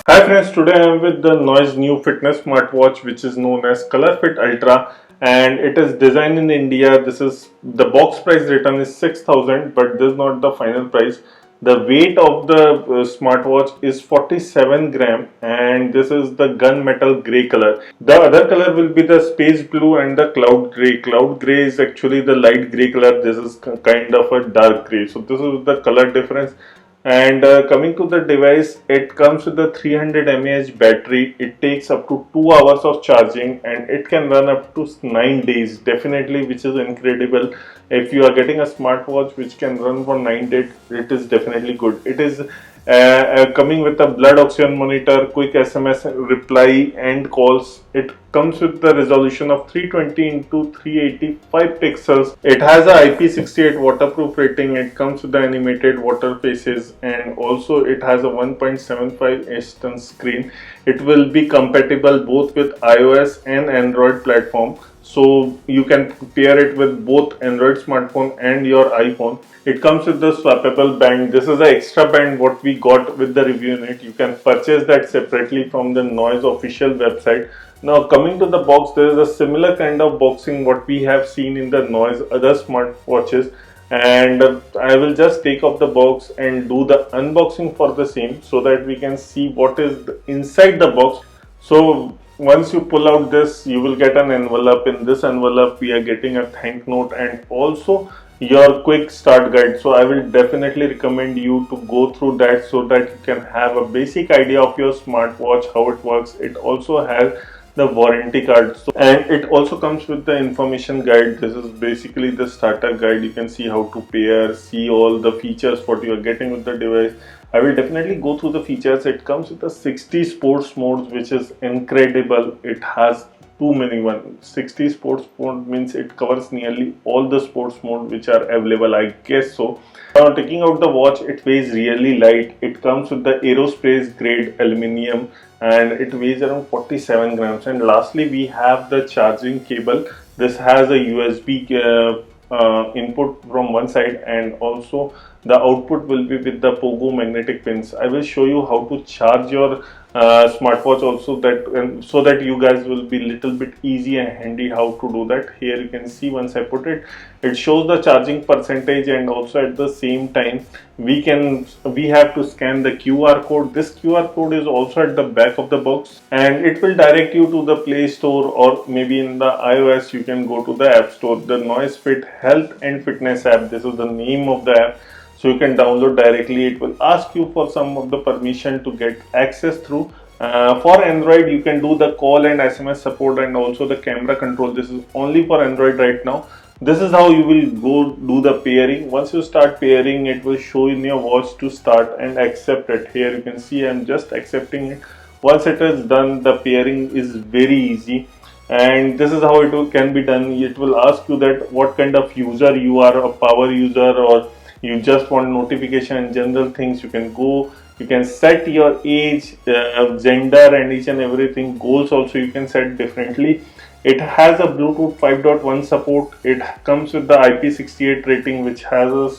Hi friends, today I am with the Noise new fitness smartwatch which is known as ColorFit Ultra, and it is designed in India. This is the box price written is 6,000, but this is not the final price. The weight of the smartwatch is 47 gram, and this is the gunmetal gray color. The other color will be the space blue and the cloud gray. Cloud gray is actually the light gray color. This is kind of a dark gray. So this is the color difference. And coming to the device, it comes with a 300 mAh battery. It takes up to 2 hours of charging, and it can run up to 9 days, definitely, which is incredible. If you are getting a smartwatch which can run for 9 days, it is definitely good. It is coming with a blood oxygen monitor, quick SMS reply and calls. It comes with the resolution of 320 into 385 pixels. It has a IP68 waterproof rating. It comes with the animated water faces, and also it has a 1.75 inch touch screen. It will be compatible both with iOS and Android platform, so you can pair it with both Android smartphone and your iPhone. It comes with the swappable band. This is the extra band what we got with the review unit. You can purchase that separately from the Noise official website. Now coming to the box, there is a similar kind of boxing what we have seen in the Noise other smartwatches, and I will just take off the box and do the unboxing for the same so that we can see what is inside the box. So once you pull out this, you will get an envelope. In this envelope we are getting a thank note and also your quick start guide. So I will definitely recommend you to go through that so that you can have a basic idea of your smartwatch, how it works. It also has the warranty card, so, and it also comes with the information guide. This is basically the starter guide. You can see how to pair, see all the features what you are getting with the device. I will definitely go through the features. It comes with a 60 sports modes, which is incredible. It has too many one. 60 sports mode means it covers nearly all the sports mode which are available, I guess so. Now taking out the watch, it weighs really light. It comes with the aerospace grade aluminium, and it weighs around 47 grams. And lastly, we have the charging cable. This has a USB input from one side, and also the output will be with the Pogo magnetic pins. I will show you how to charge your smartwatch also, that so that you guys will be little bit easy and handy how to do that. Here you can see once I put it, it shows the charging percentage, and also at the same time we have to scan the QR code. This QR code is also at the back of the box, and it will direct you to the Play Store, or maybe in the iOS you can go to the App Store. The Noise Fit Health and Fitness app, this is the name of the app, so you can download directly. It will ask you for some of the permission to get access through. For Android, you can do the call and SMS support, and also the camera control. This is only for Android right now. This is how you will go do the pairing. Once you start pairing, it will show in your watch to start and accept it. Here you can see I'm just accepting it. Once it is done, the pairing is very easy, and this is how can be done. It will ask you that what kind of user you are, a power user, or you just want notification and general things. You can go, you can set your age, gender, and each and everything. Goals also you can set differently. It has a Bluetooth 5.1 support. It comes with the IP68 rating, which has a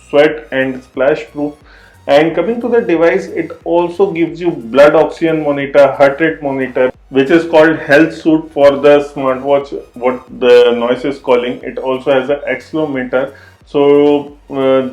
sweat and splash proof. And coming to the device, it also gives you blood oxygen monitor, heart rate monitor, which is called health suit for the smartwatch, what the Noise is calling. It also has an accelerometer. So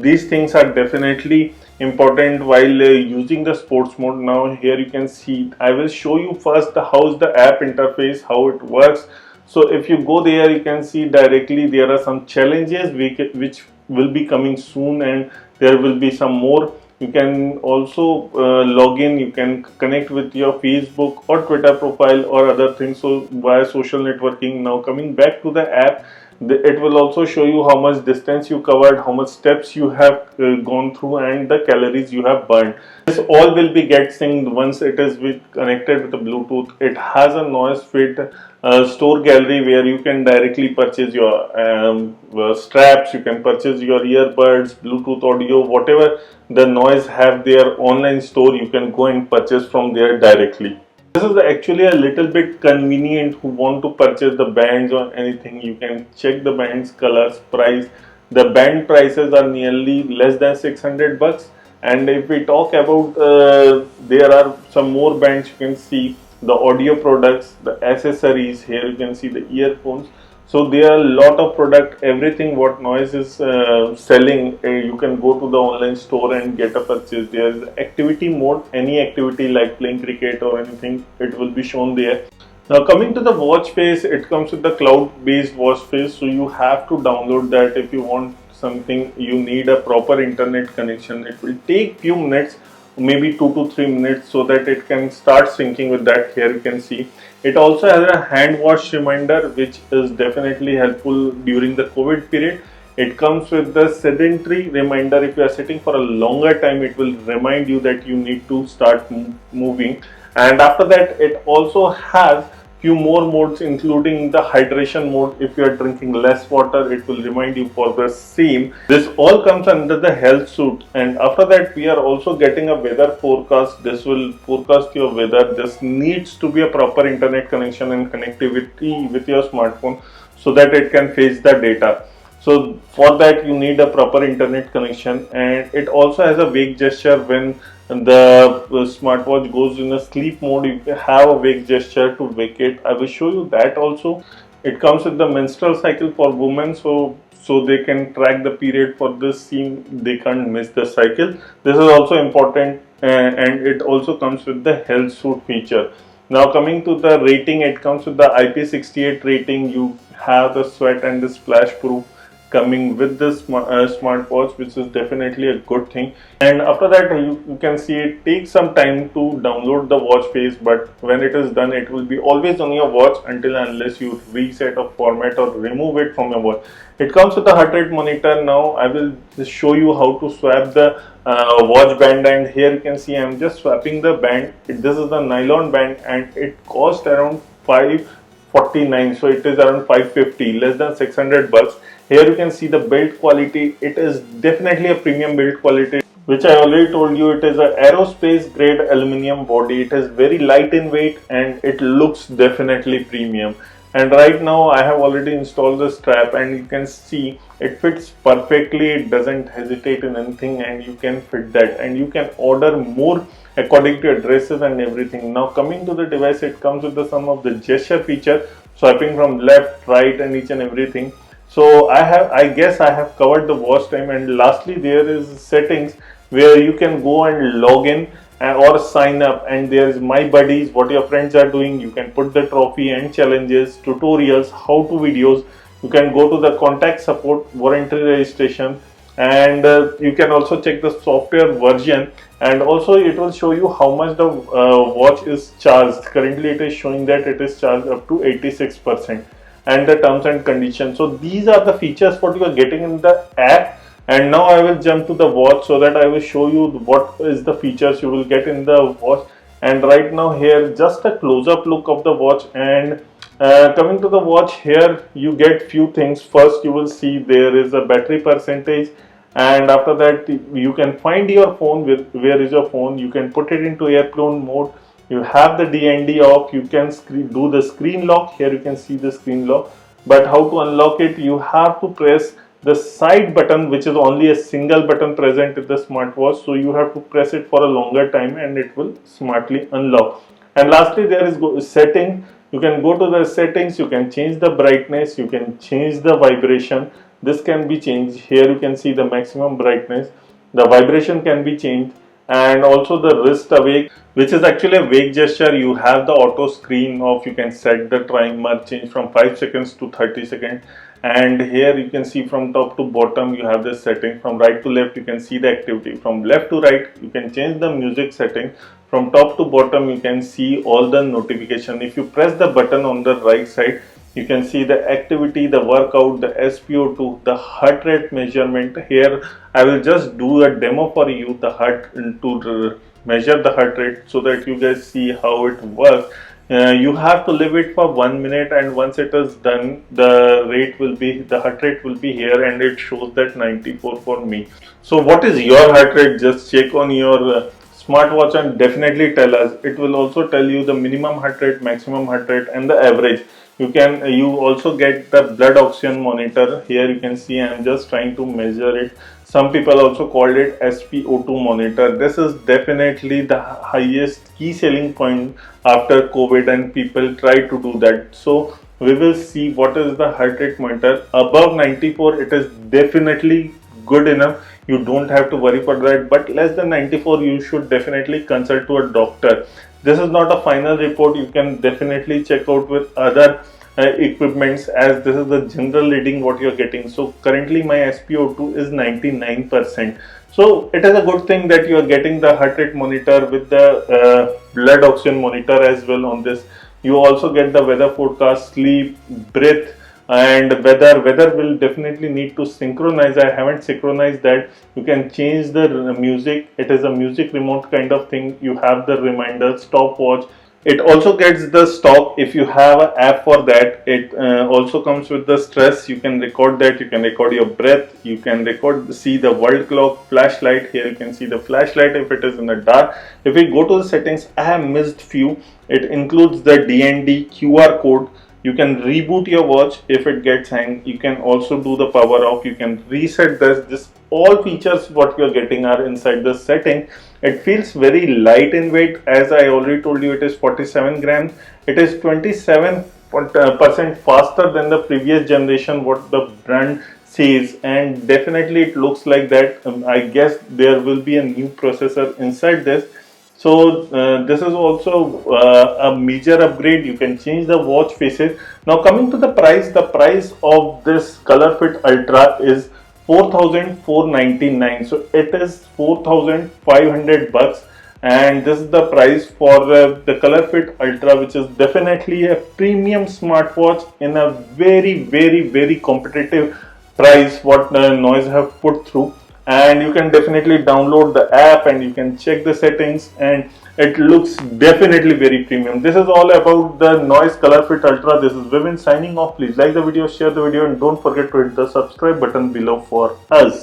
these things are definitely important while using the sports mode. Now here you can see, I will show you first how's the app interface, how it works. So if you go there, you can see directly there are some challenges which will be coming soon, and there will be some more. You can also log in, you can connect with your Facebook or Twitter profile or other things, so via social networking. Now coming back to the app, it will also show you how much distance you covered, how much steps you have gone through, and the calories you have burned. This all will be get synced once it is connected with the Bluetooth. It has a Noise Fit store gallery where you can directly purchase your straps, you can purchase your earbuds, Bluetooth audio, whatever the Noise have their online store, you can go and purchase from there directly. This is actually a little bit convenient who want to purchase the bands or anything. You can check the bands, colors, price. The band prices are nearly less than 600 bucks, And if we talk about, there are some more bands. You can see the audio products, the accessories. Here you can see the earphones. So there are a lot of product, everything what Noise is selling. You can go to the online store and get a purchase. There is activity mode, any activity like playing cricket or anything, it will be shown there. Now coming to the watch face, it comes with the cloud-based watch face. So you have to download that if you want something. You need a proper internet connection. It will take few minutes, maybe 2 to 3 minutes, so that it can start syncing with that. Here you can see it also has a hand wash reminder, which is definitely helpful during the COVID period. It comes with the sedentary reminder. If you are sitting for a longer time, it will remind you that you need to start moving. And after that, it also has few more modes, including the hydration mode. If you are drinking less water, it will remind you for the same. This all comes under the health suit. And after that, we are also getting a weather forecast. This will forecast your weather. This needs to be a proper internet connection and connectivity with your smartphone, so that it can fetch the data. So for that you need a proper internet connection. And it also has a wake gesture. When the smartwatch goes in a sleep mode, you have a wake gesture to wake it. I will show you that also. It comes with the menstrual cycle for women, so they can track the period for this scene. They can't miss the cycle. This is also important. And it also comes with the health suit feature. Now coming to the rating, it comes with the IP68 rating. You have the sweat and the splash proof coming with this smartwatch, which is definitely a good thing. And after that, you can see it takes some time to download the watch face, but when it is done, it will be always on your watch until unless you reset a format or remove it from your watch. It comes with a heart rate monitor. Now I will just show you how to swap the watch band. And here you can see I'm just swapping the band. This is the nylon band and it cost around 549, so it is around 550, less than 600 bucks. Here you can see the build quality. It is definitely a premium build quality, which I already told you. It is a aerospace grade aluminum body. It is very light in weight and it looks definitely premium. And right now I have already installed the strap and you can see it fits perfectly. It doesn't hesitate in anything and you can fit that, and you can order more according to addresses and everything. Now coming to the device, it comes with some of the gesture feature, swiping from left, right and each and everything. So I guess I have covered the watch time. And lastly, there is settings where you can go and log in or sign up, and there is my buddies, what your friends are doing. You can put the trophy and challenges, tutorials, how to videos. You can go to the contact support, warranty registration, and you can also check the software version. And also it will show you how much the watch is charged. Currently it is showing that it is charged up to 86%, and the terms and conditions. So these are the features what you are getting in the app. And now I will jump to the watch so that I will show you what is the features you will get in the watch. And right now here just a close-up look of the watch. And coming to the watch, here you get few things. First you will see there is a battery percentage, and after that you can find your phone. Where is your phone? You can put it into airplane mode. You have the DND off. You can do the screen lock. Here you can see the screen lock, but how to unlock it? You have to press the side button, which is only a single button present in the smartwatch, so you have to press it for a longer time and it will smartly unlock. And lastly, there is setting. You can go to the settings. You can change the brightness. You can change the vibration. This can be changed. Here you can see the maximum brightness. The vibration can be changed, and also the wrist awake, which is actually a wake gesture. You have the auto screen off. You can set the timer, change from 5 seconds to 30 seconds. And here you can see from top to bottom you have the setting. From right to left you can see the activity. From left to right you can change the music setting. From top to bottom you can see all the notification. If you press the button on the right side, you can see the activity, the workout, the SpO2, the heart rate measurement. Here I will just do a demo for you, the heart to measure the heart rate, so that you guys see how it works. You have to leave it for 1 minute, and once it is done, the heart rate will be here, and it shows that 94 for me. So what is your heart rate? Just check on your smartwatch and definitely tell us. It will also tell you the minimum heart rate, maximum heart rate and the average. You also get the blood oxygen monitor. Here you can see I am just trying to measure it. Some people also called it SpO2 monitor. This is definitely the highest key selling point after COVID, and people try to do that. So we will see what is the heart rate monitor. Above 94, it is definitely good enough. You don't have to worry for that, but less than 94, you should definitely consult to a doctor. This is not a final report. You can definitely check out with other equipments, as this is the general reading what you're getting. So currently my SpO2 is 99%. So it is a good thing that you are getting the heart rate monitor with the blood oxygen monitor as well on this. You also get the weather forecast, sleep, breath, and weather will definitely need to synchronize. I haven't synchronized that. You can change the music. It is a music remote kind of thing. You have the reminder, stopwatch. It also gets the stock. If you have an app for that, it also comes with the stress. You can record that. You can record your breath. You can record, see the world clock, flashlight. Here you can see the flashlight if it is in the dark. If we go to the settings, I have missed few. It includes the DND QR code. You can reboot your watch if it gets hang. You can also do the power off. You can reset this all features what you're getting are inside the setting. It feels very light in weight. As I already told you, it is 47 grams. It is 27% faster than the previous generation what the brand says, and definitely it looks like that. I guess there will be a new processor inside this. So this is also a major upgrade. You can change the watch faces. Now coming to the price of this ColorFit Ultra is 4,499. So it is 4,500 bucks, and this is the price for the ColorFit Ultra, which is definitely a premium smartwatch in a very competitive price what Noise have put through. And you can definitely download the app and you can check the settings, and it looks definitely very premium. This is all about the Noise ColorFit Ultra. This is Vivin signing off. Please like the video, share the video, and don't forget to hit the subscribe button below for us.